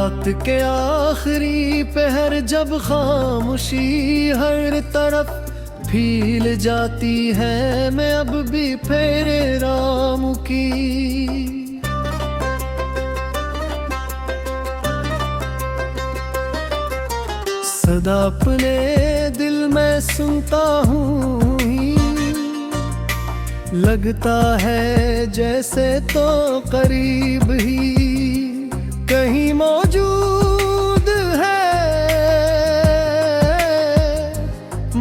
रात के आखिरी पहर जब खामोशी हर तरफ फील जाती है, मैं अब भी फेरे राम की। सदा अपने दिल में सुनता हूँ, लगता है जैसे तो करीब ही कहीं मौजूद है,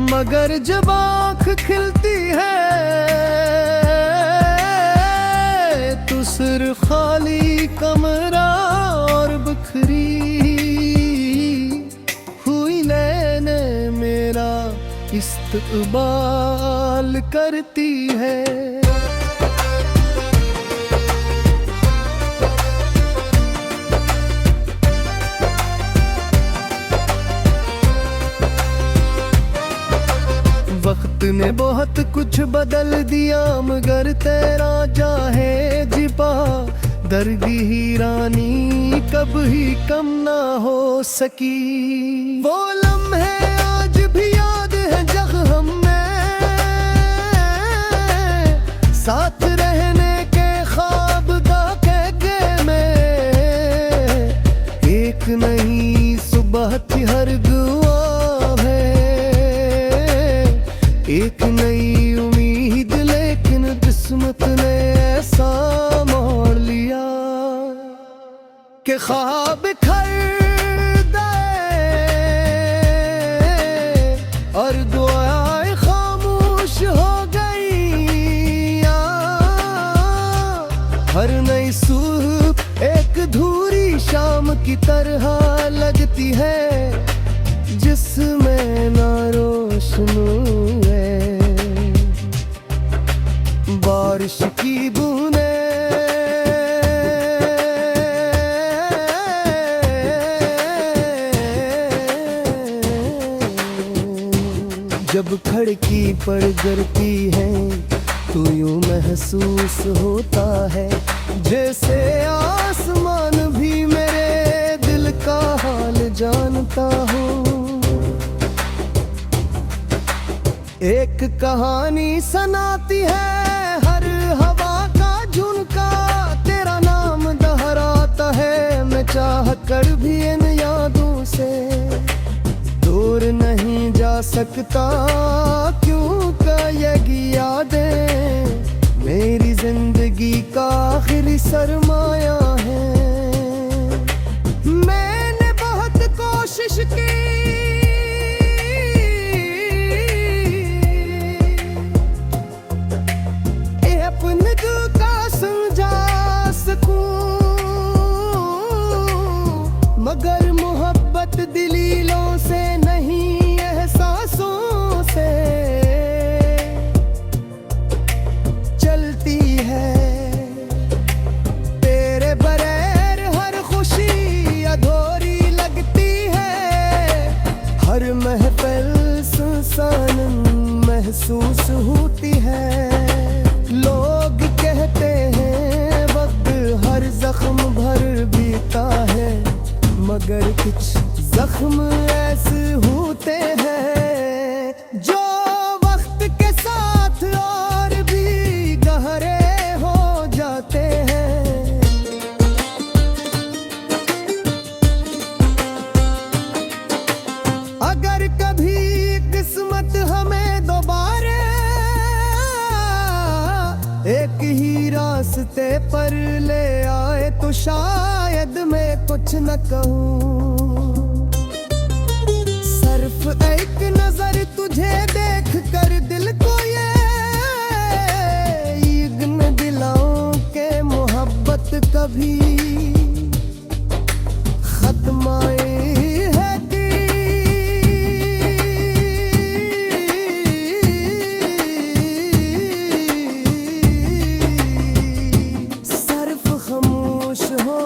मगर जब आँख खिलती है तो सिर्फ खाली कमरा और बिखरी हुई नैने मेरा इस्तकबाल करती है। वक्त ने बहुत कुछ बदल दिया, मगर तेरा जाहे जिपा दरगी रानी कब ही कम ना हो सकी। वो लम्हे आज भी याद है जब हमने साथ रहने के ख्वाब के में, एक नई सुबह थी हर दुआ एक नई उम्मीद, लेकिन किस्मत ने ऐसा मोड़ लिया कि ख्वाब खर गए और दुआएं खामोश हो गई। हर नई सुबह एक धूरी शाम की तरह लगती है, जिसमें ना रोशनी बारिश की बूंदे जब खिड़की पर गिरती है तो यूं महसूस होता है जैसे आसमान भी मेरे दिल का हाल जानता हो। एक कहानी सुनाती है हर हवा का झुनका, तेरा नाम दोहराता है मैं चाह कर भी इन यादों से दूर नहीं जा सकता। क्यों का ये यादें मेरी जिंदगी का आखिरी सरमाया है। मैंने बहुत कोशिश की मगर मोहब्बत दिलीलों से नहीं एहसासों से चलती है। तेरे बगैर हर खुशी अधूरी लगती है, हर महफिल सुनसान महसूस होती है। लोग कहते हैं वक्त हर जख्म भर बीता है, मगर कुछ जख्म ऐसे होते हैं जो वक्त के साथ और भी गहरे हो जाते हैं। अगर कभी किस्मत हमें दोबारा एक ही रास्ते पर ले आए तो शायद मैं कुछ न कहूँ। सिर्फ एक नजर तुझे देख कर दिल को ये इग्न दिलाऊं के मोहब्बत कभी खत्म है कि सिर्फ खामोश हो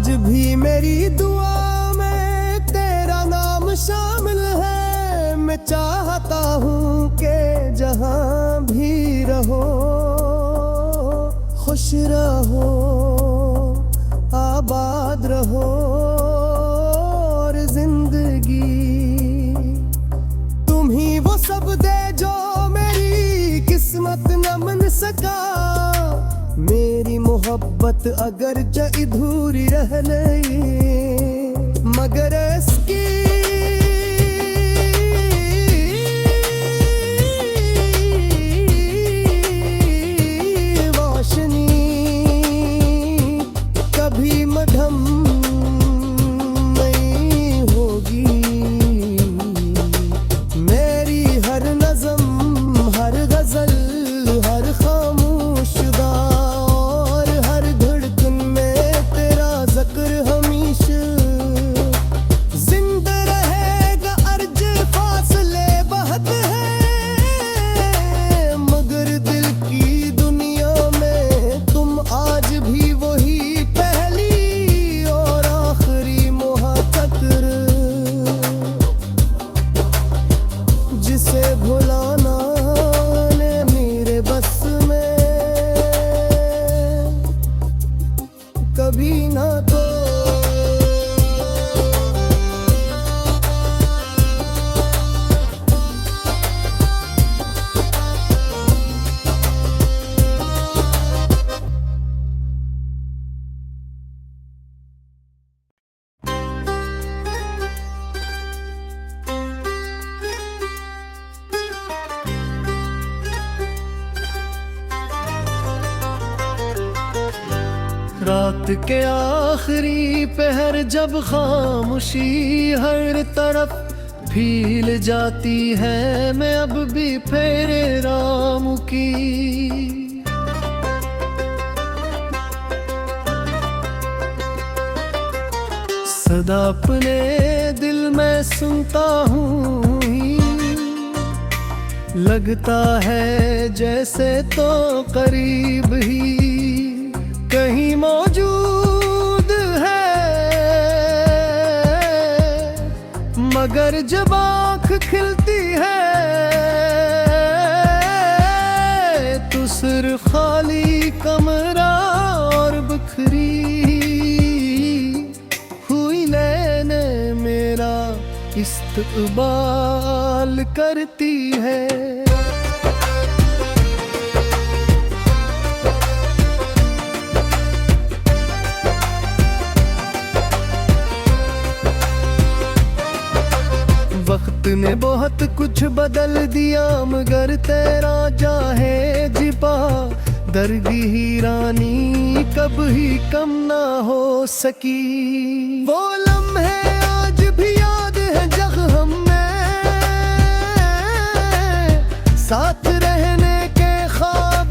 आज भी मेरी दुआ में तेरा नाम शामिल है। मैं चाहता हूँ कि जहाँ भी रहो खुश रहो, आबाद रहो और जिंदगी तुम ही वो सब दे जो मेरी किस्मत न बन सका। मेरी मोहब्बत अगर अधूरी रह गई मगर इसकी रोशनी कभी मध्यम नहीं होगी। मेरी हर नज़म, हर गज़ल, हर खामोश और हर धड़कन में तेरा ज़िक्र हमेशा जिंदा रहेगा। अर्ज फासले बहुत है मगर दिल की दुनिया में तुम आज भी वही पहली और आखिरी मुहक़्क़र जिसे भुलाना ने मेरे बस में कभी ना तो। रात के आखिरी पहर जब खामोशी हर तरफ फील जाती है, मैं अब भी फेरे राम की सदा अपने दिल में सुनता हूँ। लगता है जैसे तो करीब ही कहीं मौजूद है मगर जब आँख खिलती है तो सिर्फ खाली कमरा और बिखरी हुई नैने मेरा इस्तकबाल करती है। वक्त ने बहुत कुछ बदल दिया मगर तेरा जाहे जिपा दरगी रानी कभी कम ना हो सकी। वो लम्हे आज भी याद है जब हमने साथ रहने के ख्वाब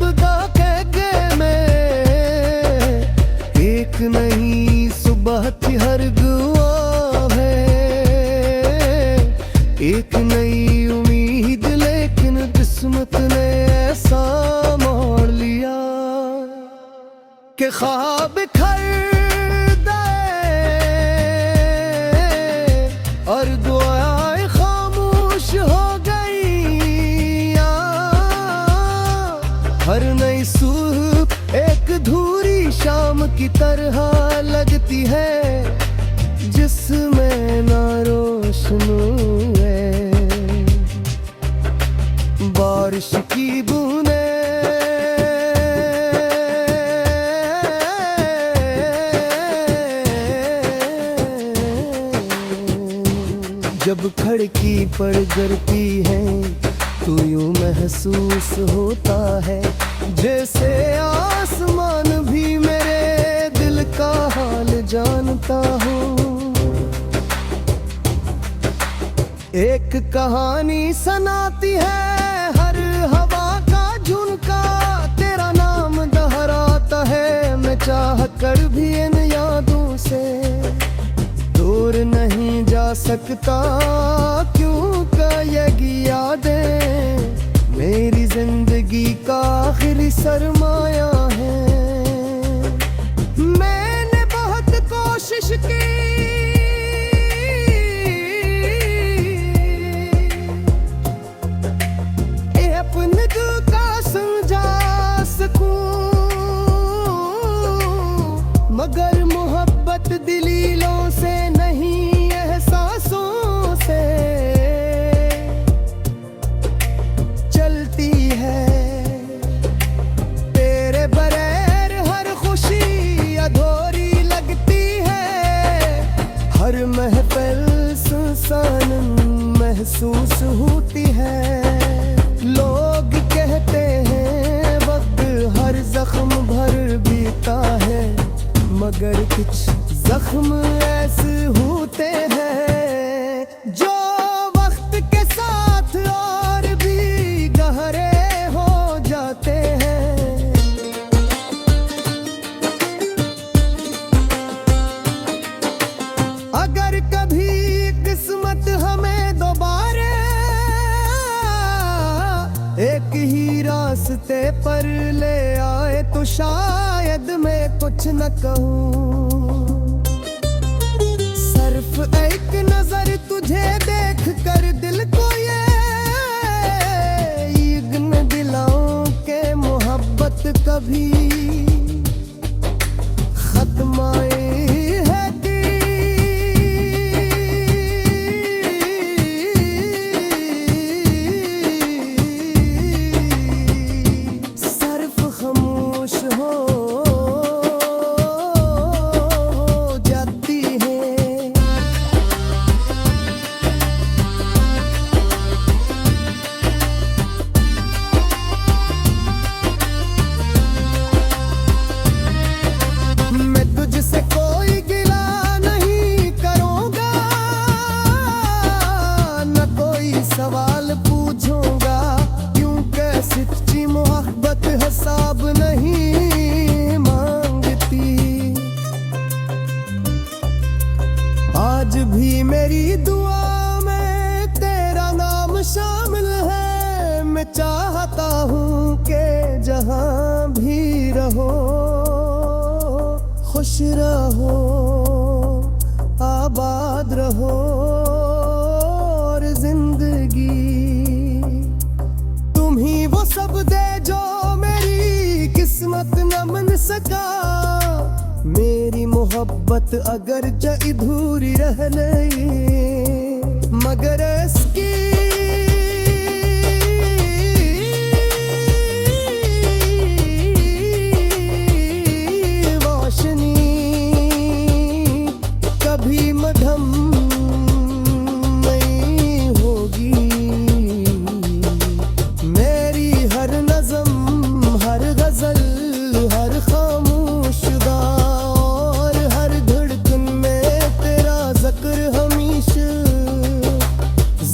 के में एक नई सुबह थी हर दुआ एक नई उम्मीद लेकिन किस्मत ने ऐसा मोड़ लिया कि ख्वाब खर गए और दुआएं खामोश हो गई। हर नई सुबह एक धूरी शाम की तरह लगती है जिसमें ना रोशनी बारिश की बूंदे जब खिड़की पर गिरती है तो यूं महसूस होता है जैसे आसमान भी मेरे दिल का हाल जानता हो। एक कहानी सुनाती है हर हवा का झुनका, तेरा नाम दोहराता है मैं चाह कर भी इन यादों से दूर नहीं जा सकता। क्योंकि ये यादें मेरी जिंदगी का आखिरी सरमाया है। मैंने बहुत कोशिश मोहब्बत दिलीलों से नहीं एहसासों से चलती है। तेरे बगैर हर खुशी अधूरी लगती है। हर महफिल सुनसान महसूस होती है। लोग कहते हैं वक्त हर जख्म भर बीता है, मगर कुछ जख्म ऐसे होते हैं जो वक्त के साथ और भी गहरे हो जाते हैं। अगर कभी किस्मत हमें दोबारा एक ही रास्ते पर ले आए तो शायद मैं कुछ न कहूँ। सिर्फ एक नजर तुझे देख कर दिल को ये यकीन दिलाऊं के मोहब्बत कभी खत्म आए है कि सिर्फ खामोश हो जाती है। मैं तुझसे कोई गिला नहीं करूँगा, न कोई सवाल पूछूंगा, क्योंकि सच्ची मोहब्बत हिसाब नहीं मांगती। आज भी मेरी दुआ में तेरा नाम शामिल है। मैं चाहता हूँ कि जहाँ भी रहो खुश रहो, आबाद रहो और जिंदगी तुम ही वो सब दे जो मेरी किस्मत न मन सका। मेरी मोहब्बत अगर अधूरी रह गई, मगर इसकी कभी मध्यम नहीं होगी। मेरी हर नज़म, हर गजल, हर खामोश गा और हर धड़कन में तेरा जिक्र हमेशा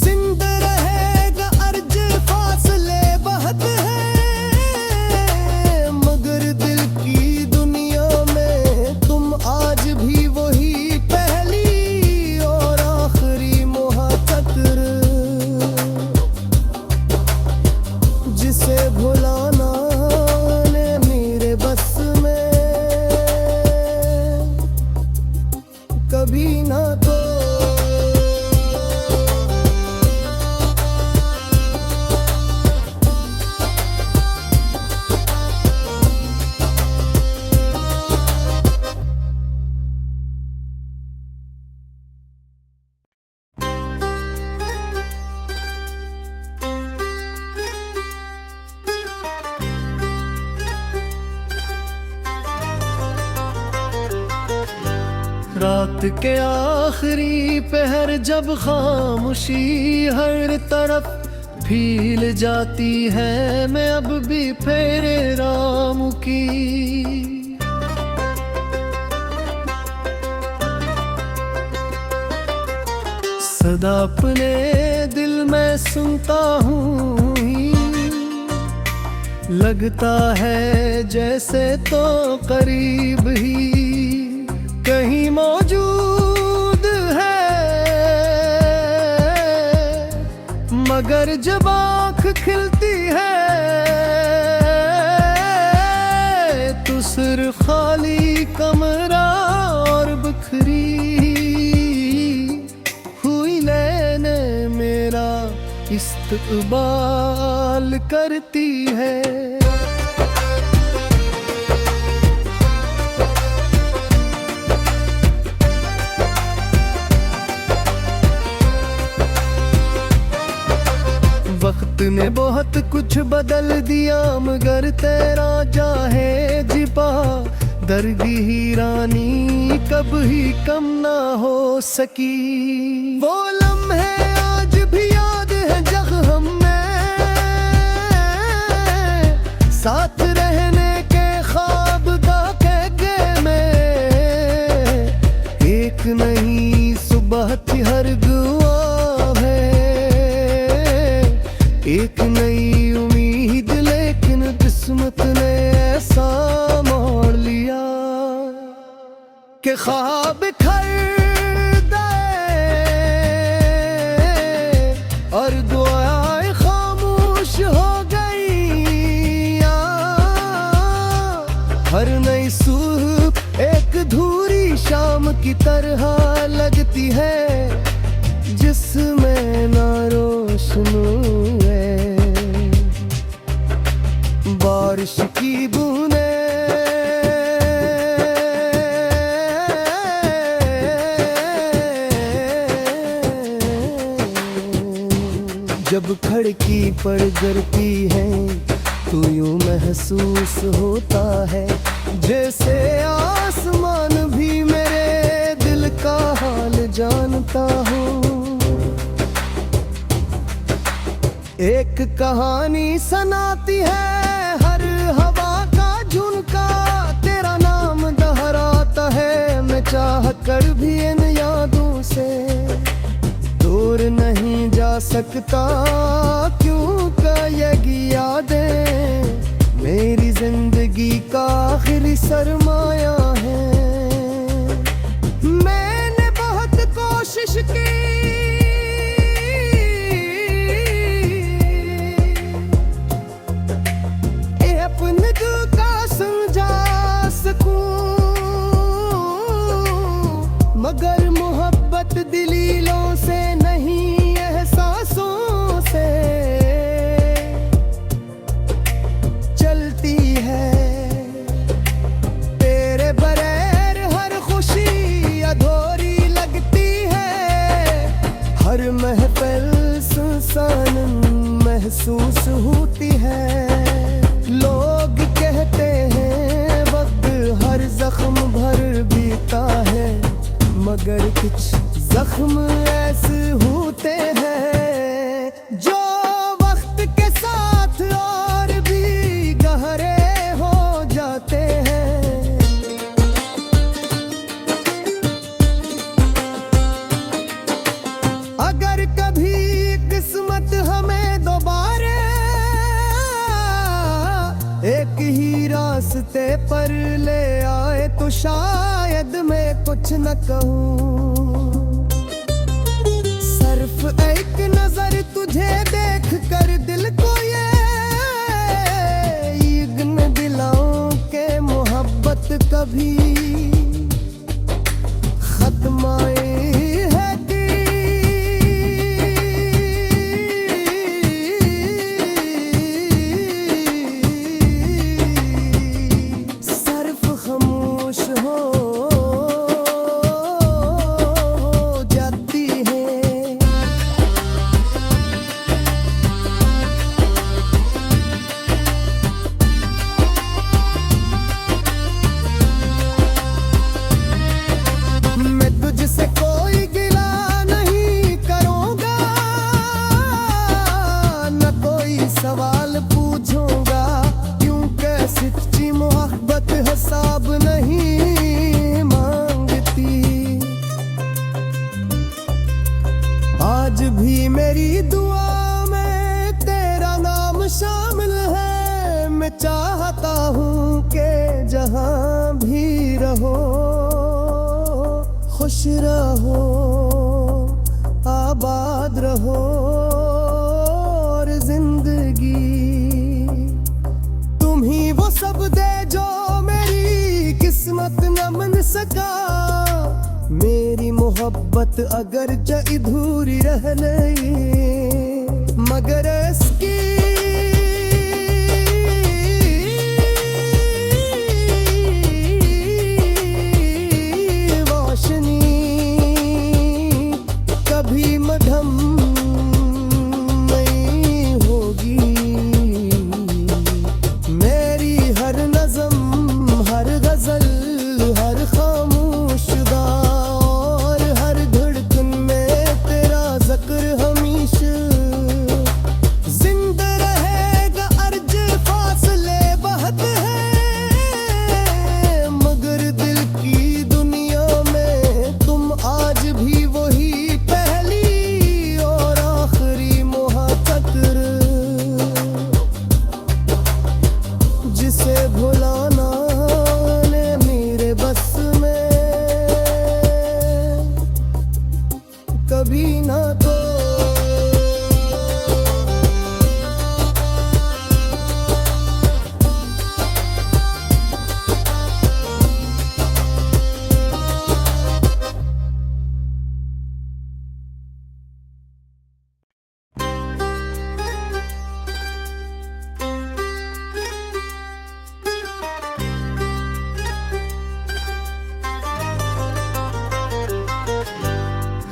जिंदा रहेगा। अर्ज फासले बहुत है, मगर दिल की दुनिया में तुम आज भी वही जिसे भुलाना ने मेरे बस में कभी ना तो। रात के आखिरी पहर जब खामोशी हर तरफ फील जाती है, मैं अब भी फेरे राम की। सदा अपने दिल में सुनता हूँ, लगता है जैसे तो करीब ही कहीं मौजूद है, मगर जब आँख खिलती है तो सिर्फ खाली कमरा और बिखरी हुई नैने मेरा इस्तकबाल करती है। तूने बहुत कुछ बदल दिया मगर तेरा जाहे जिपा दर्दी ही रानी कभी कम ना हो सकी। वो लम्हे आज भी याद है जब हमें साथ रहने के ख्वाब के में एक नई सुबह थी हर दुआ है, एक नई उम्मीद लेकिन किस्मत ने ऐसा मोड़ लिया कि ख्वाब खर गए और दुआएं खामोश हो गई। हर नई सुबह एक धूरी शाम की तरह लगती है जिसमें ना रोशनी है बारिश की बूंदें। जब खिड़की पर गिरती है तो यूं महसूस होता है जैसे आसमान भी मेरे दिल का हाल जानता हो। एक कहानी सुनाती है हर हवा का झुनका, तेरा नाम दोहराता है मैं चाह कर भी इन यादों से दूर नहीं जा सकता। क्योंकि ये यादें मेरी जिंदगी का आखिरी सरमाया है। मैंने बहुत कोशिश की अपने दिल का समझा सकूं, मगर मोहब्बत दलीलों से नहीं एहसासों से चलती है। तेरे बगैर हर खुशी अधूरी लगती है, हर महफिल सुनसान महसूस होती है। लोग कहते हैं वक्त हर जख्म भर बीता है, मगर कुछ जख्म ऐसे होते हैं जो वक्त के साथ और भी गहरे हो जाते हैं। अगर कभी किस्मत हमें दोबारा एक ही रास्ते पर ले आए तो शायद मैं कुछ न कहूँ। सिर्फ एक नजर तुझे देख कर दिल को ये इग्न दिलाऊं के मोहब्बत कभी खत्म आए सवाल पूछूंगा क्योंकि सच्ची मोहब्बत हिसाब नहीं मांगती। आज भी मेरी दुआ में तेरा नाम शामिल है। मैं चाहता हूँ कि जहाँ भी रहो खुश रहो आबाद रहो और जिंदगी तुम ही वो सब दे जो मेरी किस्मत न बन सका। मेरी मोहब्बत अगर अधूरी रह गई मगर इसकी कभी मध्यम नहीं होगी।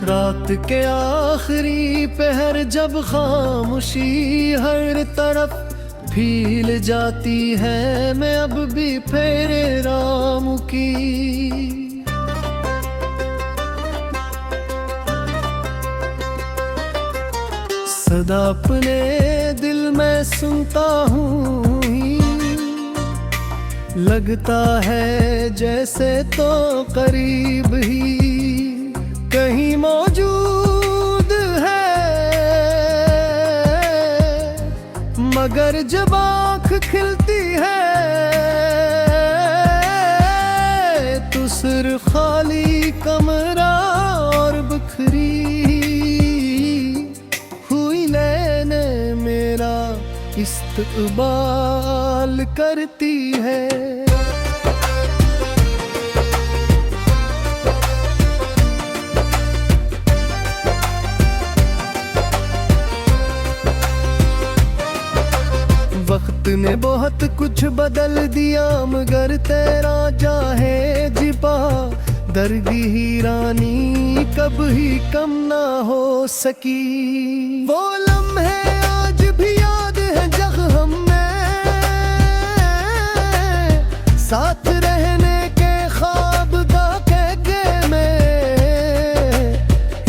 रात के आखिरी पहर जब खामोशी हर तरफ फील जाती है, मैं अब भी फेरे राम की। सदा अपने दिल में सुनता हूँ, लगता है जैसे तो करीब ही कहीं मौजूद है, मगर जब आँख खिलती है तो सिर्फ खाली कमरा और बखरी हुई नैने मेरा इस्तकबाल करती है। वक्त ने बहुत कुछ बदल दिया, मगर तेरा जाहे जिपा दर्दी ही रानी कभी कम ना हो सकी। वो लम्हे आज भी याद है जब हमने साथ रहने के ख्वाब दाके में,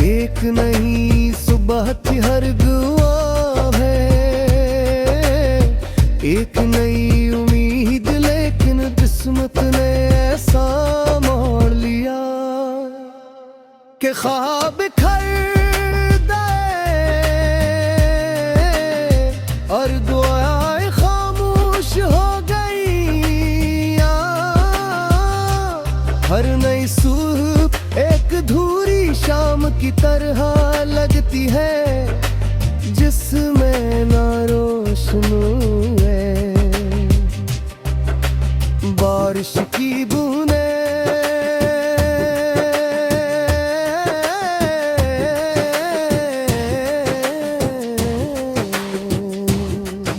एक नई सुबह थी हर दुआ है, एक नई उम्मीद, लेकिन किस्मत ने ऐसा मोड़ लिया कि ख्वाब खर गए और दुआएं खामोश हो गई। हर नई सुबह एक धूरी शाम की तरह लगती है, जिसमें ना रोशनी है बारिश की बूंदें।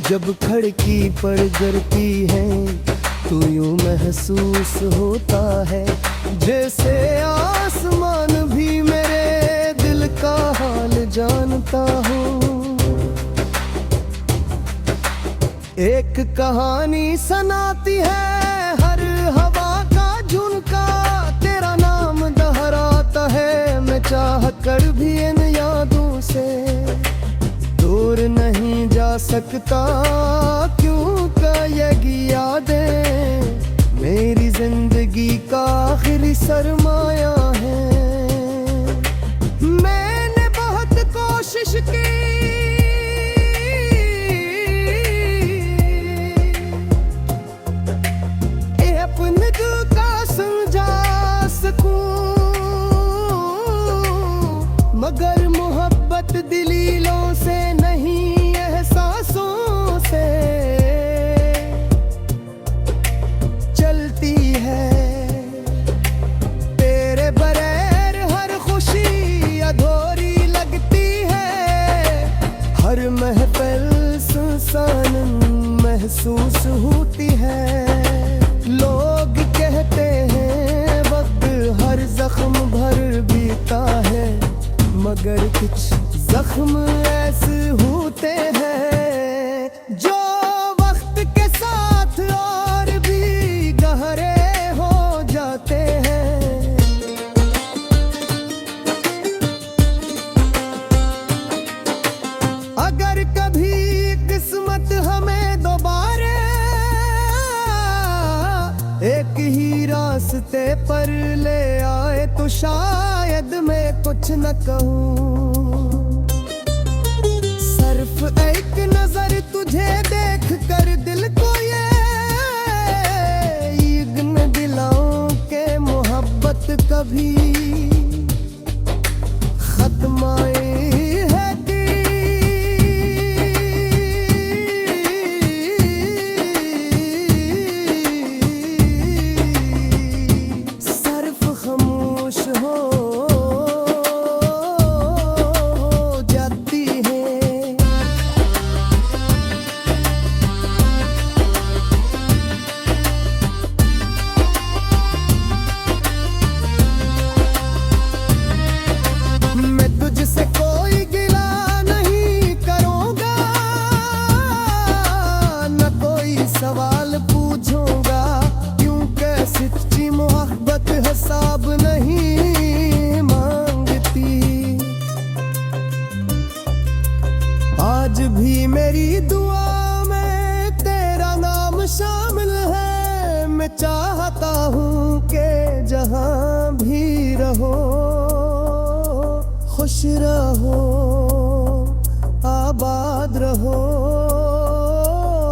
जब खिड़की पर गिरती है तो यूं महसूस होता है जैसे आसमान भी मेरे दिल का हाल जानता हो। एक कहानी सुनाती है हर हवा का झुनका, तेरा नाम दोहराता है मैं चाह कर भी इन यादों से दूर नहीं जा सकता, क्योंकि ये यादें मेरी जिंदगी का आखिरी सरमाया है। मैंने बहुत कोशिश की अपने दिल का समझा सकूं, मगर मोहब्बत दलीलों से नहीं एहसासों से चलती है। तेरे बगैर हर खुशी अधूरी लगती है, हर महफिल सुनसान महसूस होती है। लोग कहते हैं वक्त हर जख्म भर बीता है, मगर कुछ जख्म ऐसे होते हैं जो वक्त के साथ और भी गहरे हो जाते हैं। अगर कभी किस्मत हमें दोबारा एक ही रास्ते पर ले आए तो शायद मैं कुछ न कहूँ, सिर्फ एक नजर तुझे देख कर दिल को ये इग्न दिलाऊं के मोहब्बत कभी खत्म है कि सिर्फ खामोश हो जाती है। रहो, आबाद रहो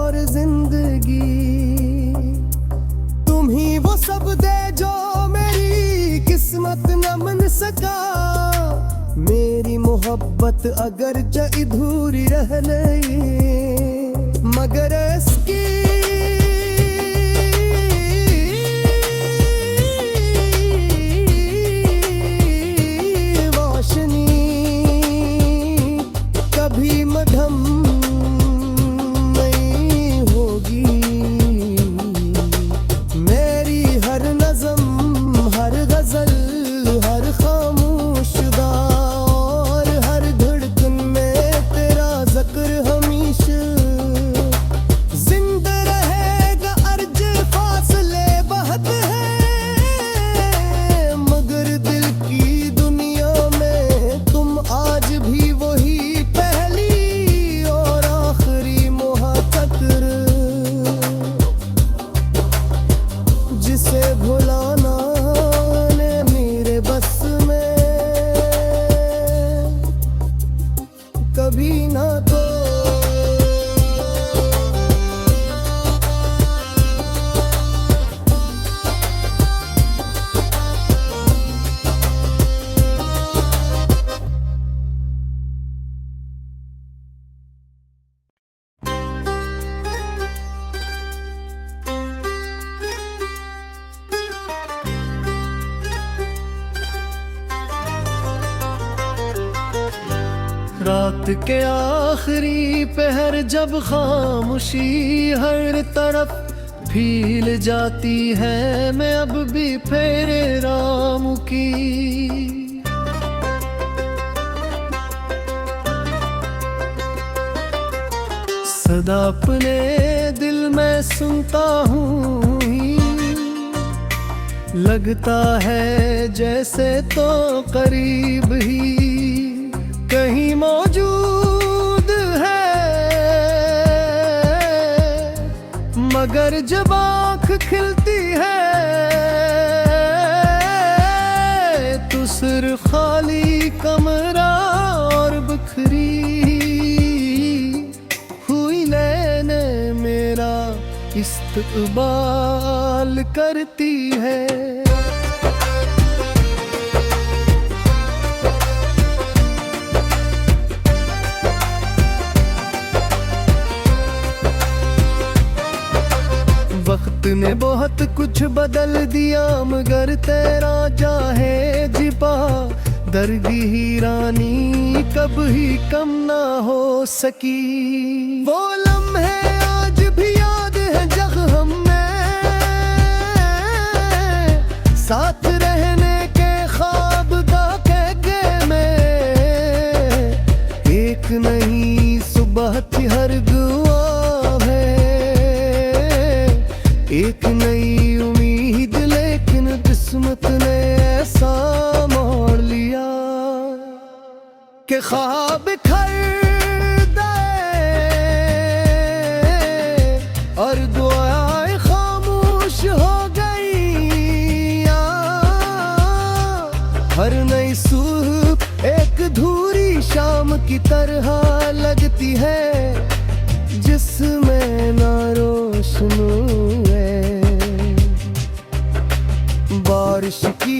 और जिंदगी तुम ही वो सब दे जो मेरी किस्मत न मन सका। मेरी मोहब्बत अगर अधूरी रह गई मगर इसकी कभी मध्यम नहीं होगी। मेरी हर नज़म, हर गज़ल, हर खामोश और हर धड़कन में तेरा ज़िक्र हमेशा जिंदा रहेगा। अर्ज फासले बहुत है मगर दिल की दुनिया में तुम आज भी वही जिसे भुलाना ने मेरे बस में कभी ना तो। रात के आखिरी पहर जब खामोशी हर तरफ फील जाती है, मैं अब भी फेरे राम की सदा अपने दिल में सुनता हूँ। लगता है जैसे तो करीब ही कहीं मौजूद है मगर जब आँख खिलती है तो सिर्फ खाली कमरा और बिखरी हुई लेने मेरा इस्तकबाल करती है। वक्त ने बहुत कुछ बदल दिया मगर तेरा जाहे जिपा दर्दी ही रानी कब ही कम ना हो सकी। वो लम्हे आज भी याद है जब हमने साथ रहने के ख्वाब ताके में एक नहीं सुबह थी हर दुआ एक नई उम्मीद लेकिन किस्मत ने ऐसा मोड़ लिया कि ख्वाब खर गए और दुआएं खामोश हो गई। हर नई सुबह एक धूरी शाम की तरह लगती है जिसमें ना रोशनी बारिश की